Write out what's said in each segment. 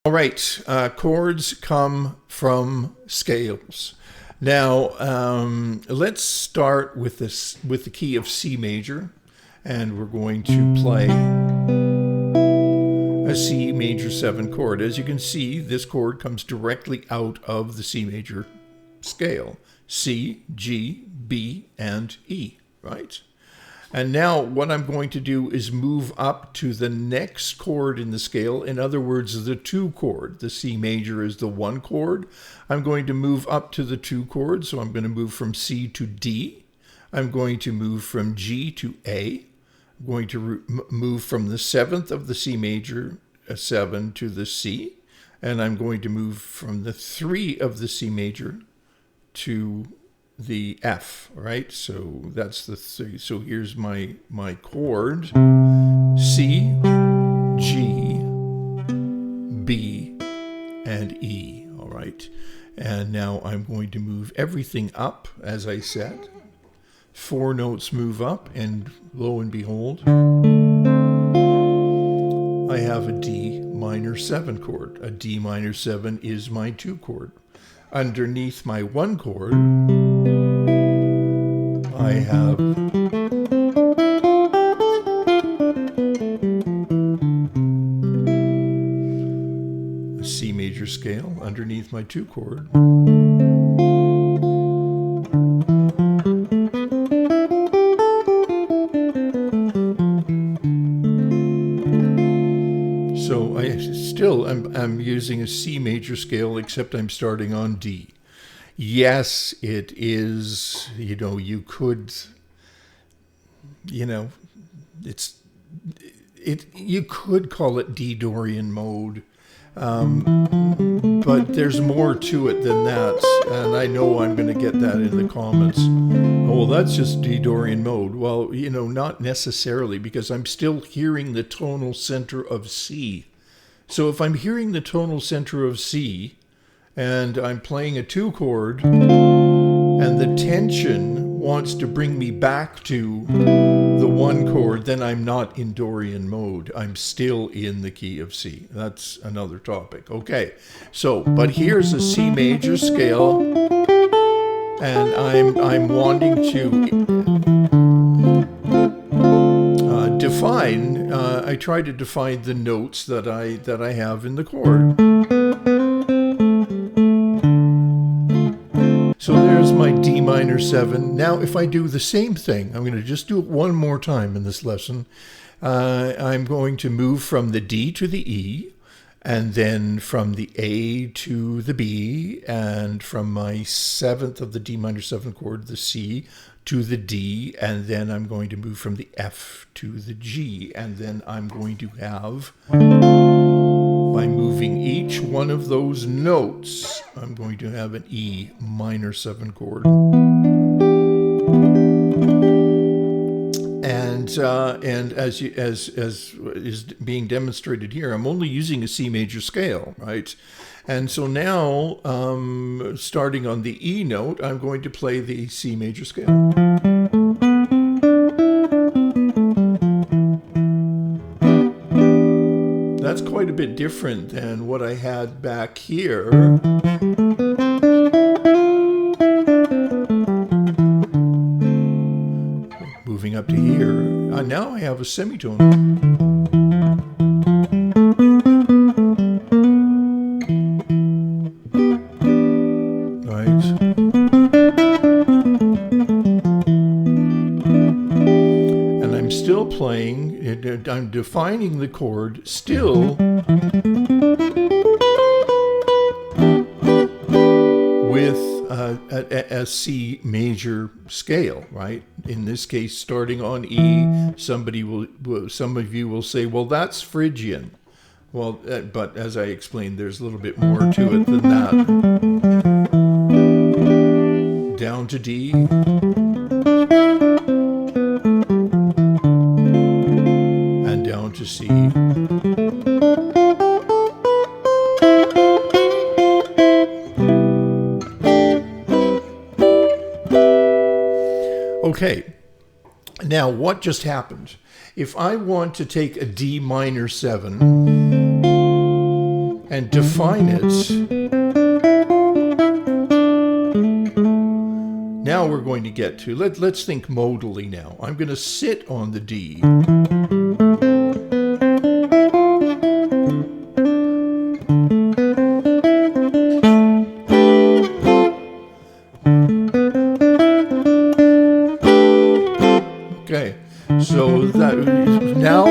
All right, chords come from scales. Now, let's start with the key of C major, and we're going to play a C major 7 chord. As you can see, this chord comes directly out of the C major scale. C, G, B, and E, right? And now what I'm going to do is move up to the next chord in the scale. In other words, the 2 chord. The C major is the 1 chord. I'm going to move up to the 2 chord. So I'm going to move from C to D. I'm going to move from G to A. I'm going to move from the 7th of the C major, 7, to the C. And I'm going to move from the 3 of the C major to the F, right? So that's the 3. So here's my chord: C, G, B, and E, all right? And now I'm going to move everything up, as I said. 4 notes move up, and lo and behold, I have a D minor 7 chord. A D minor 7 is my 2 chord. Underneath my 1 chord, I have a C major scale underneath my 2 chord. So I'm using a C major scale, except I'm starting on D. Yes, it is, you could, you could call it D-Dorian mode, but there's more to it than that, and I know I'm going to get that in the comments. Oh, well, that's just D-Dorian mode. Well, not necessarily, because I'm still hearing the tonal center of C. So if I'm hearing the tonal center of C, and I'm playing a 2 chord, and the tension wants to bring me back to the 1 chord, then I'm not in Dorian mode. I'm still in the key of C. That's another topic. Okay, so, but here's a C major scale, and I'm wanting to define. I try to define the notes that I have in the chord. So there's my D minor 7. Now, if I do the same thing, I'm going to just do it one more time in this lesson. I'm going to move from the D to the E, and then from the A to the B, and from my 7th of the D minor 7 chord, the C, to the D, and then I'm going to move from the F to the G, and then I'm going to have, by moving each one of those notes, I'm going to have an E minor 7 chord. And as is being demonstrated here, I'm only using a C major scale, right? And so now, starting on the E note, I'm going to play the C major scale. That's quite a bit different than what I had back here. Moving up to here. Now I have a semitone. Right. And I'm still playing, I'm defining the chord still with a C major scale, right? In this case, starting on E, some of you will say, well, that's Phrygian. Well, but as I explained, there's a little bit more to it than that. Down to D. And down to C. Okay, now what just happened? If I want to take a D minor 7 and define it. Now we're going to get to, let's think modally now. I'm going to sit on the D. Okay, so that now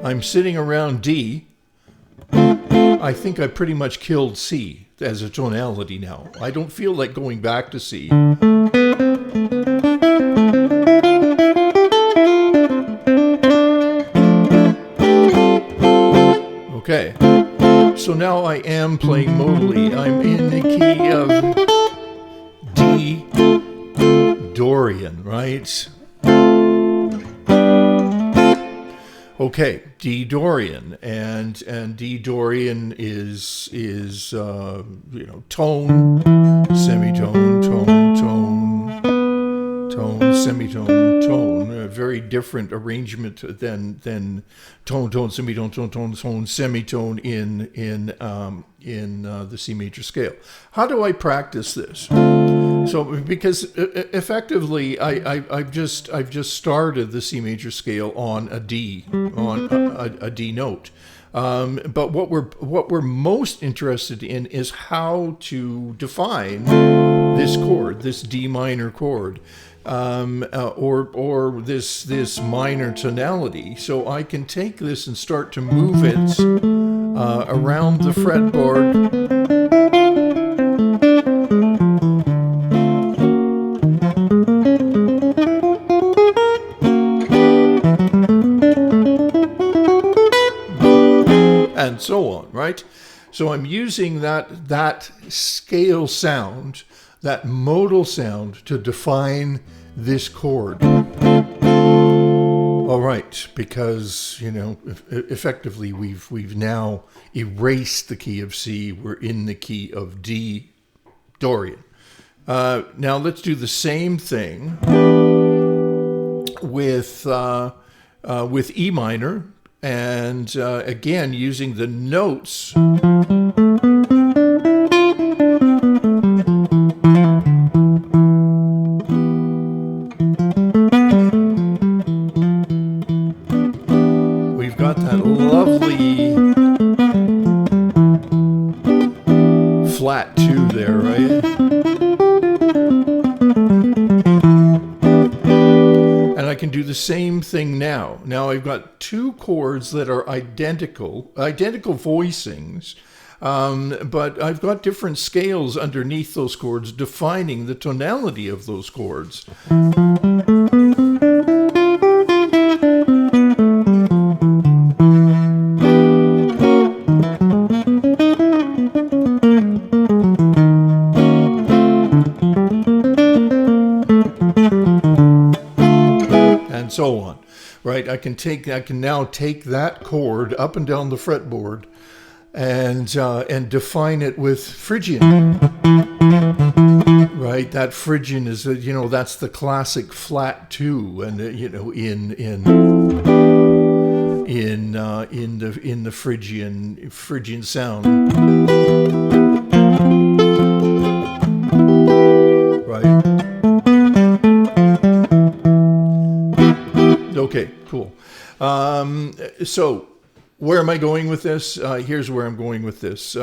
I'm sitting around D. I think I pretty much killed C as a tonality now. I don't feel like going back to C. Okay, so now I am playing modally. I'm in the key of D Dorian, right? Okay, D Dorian, and D Dorian is tone, semitone, tone, semitone, tone. A very different arrangement than tone, semitone, tone, semitone in the C major scale. How do I practice this? So, because effectively, I've just started the C major scale on a D, on a D note. But what we're most interested in is how to define this chord, this D minor chord, or this minor tonality. So I can take this and start to move it around the fretboard. And so on, right? So I'm using that scale sound, that modal sound, to define this chord. All right, because effectively we've now erased the key of C. We're in the key of D Dorian. Now let's do the same thing with E minor. And again, using the notes. We've got that lovely flat 2 there, right? I can do the same thing now. Now I've got 2 chords that are identical voicings, but I've got different scales underneath those chords defining the tonality of those chords. So on, right? I can now take that chord up and down the fretboard and define it with Phrygian, right? That Phrygian is that's the classic flat 2, and in the Phrygian sound, right? Okay, cool. So where am I going with this? Here's where I'm going with this.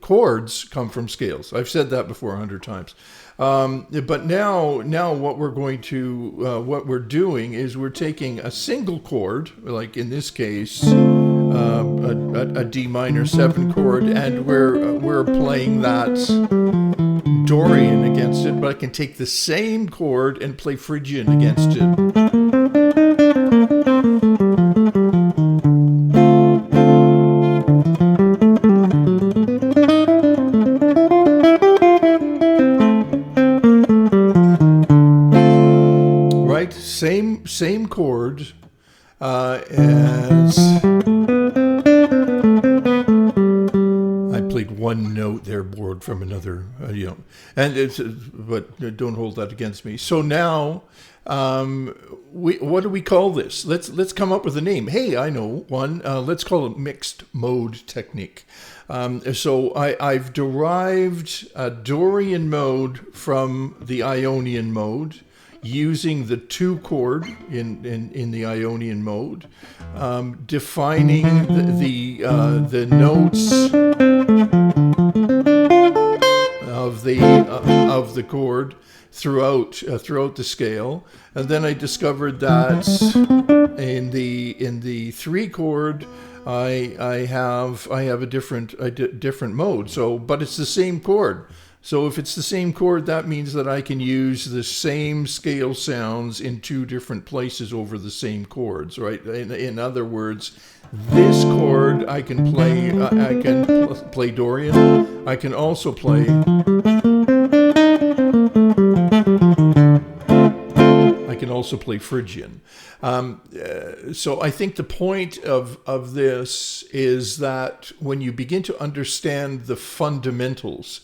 Chords come from scales. I've said that before 100 times. But now what we're doing is we're taking a single chord, like in this case, a D minor 7 chord, and we're playing that Dorian against it, but I can take the same chord and play Phrygian against it. Right, same chord as I played 1 one note there borrowed from another, and but don't hold that against me. So now, what do we call this? Let's come up with a name. Hey, I know one. Let's call it mixed mode technique. So I've derived a Dorian mode from the Ionian mode, using the 2 chord in the Ionian mode, defining the notes of the chord throughout the scale, and then I discovered that in the 3 chord I have a different mode. So, but it's the same chord. So if it's the same chord, that means that I can use the same scale sounds in 2 different places over the same chords, right? In other words, this chord I can play. I can play Dorian. I can also play. I can also play Phrygian. So I think the point of this is that when you begin to understand the fundamentals.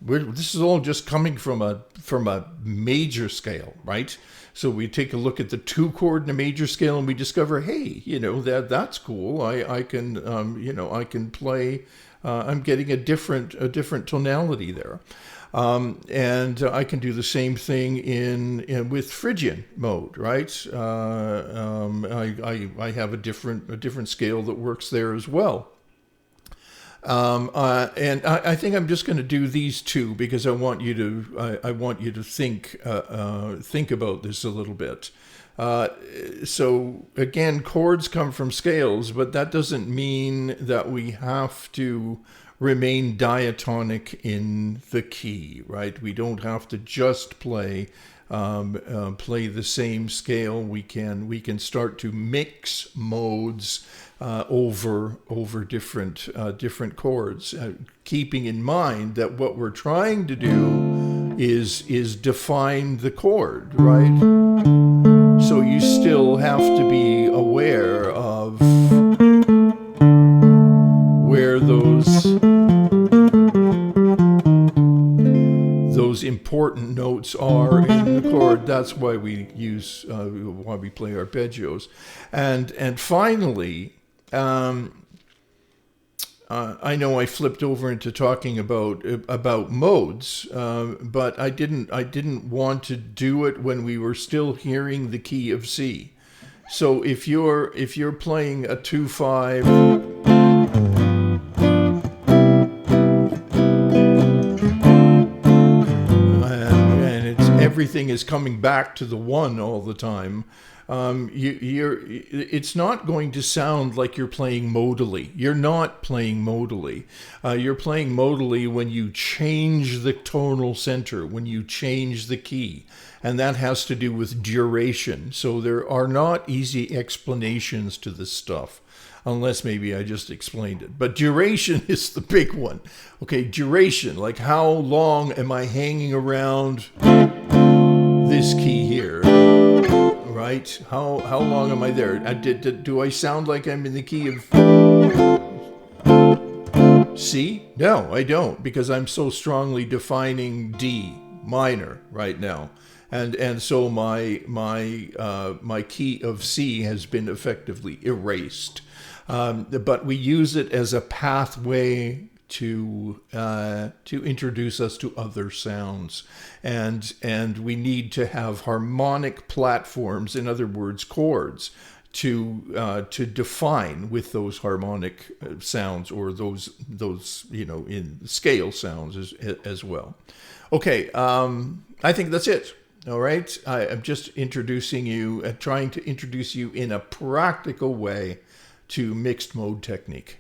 This is all just coming from a major scale, right? So we take a look at the 2 chord in a major scale, and we discover, hey, that's cool. I can I can play. I'm getting a different tonality there, and I can do the same thing with Phrygian mode, right? I have a different scale that works there as well. And I think I'm just going to do these 2 because I want you to think about this a little bit. So again, chords come from scales, but that doesn't mean that we have to remain diatonic in the key, right? We don't have to just play the same scale. We can start to mix modes over different chords, keeping in mind that what we're trying to do is define the chord, right? So you still have to be aware of where those important notes are in the chord. That's why we play arpeggios, and finally. I know I flipped over into talking about modes, but I didn't want to do it when we were still hearing the key of C. So if you're playing a 2/5, and everything is coming back to the 1 all the time. It's not going to sound like you're playing modally. You're not playing modally. You're playing modally when you change the tonal center, when you change the key. And that has to do with duration. So there are not easy explanations to this stuff, unless maybe I just explained it. But duration is the big one. Okay, duration, like how long am I hanging around this key here? Right? How long am I there? Do I sound like I'm in the key of C? No, I don't, because I'm so strongly defining D minor right now, and so my key of C has been effectively erased. But we use it as a pathway to introduce us to other sounds, and we need to have harmonic platforms, in other words, chords, to define with those harmonic sounds, or those in scale sounds as well. Okay, I think that's it. All right, I'm just introducing you, trying to introduce you in a practical way to mixed mode technique.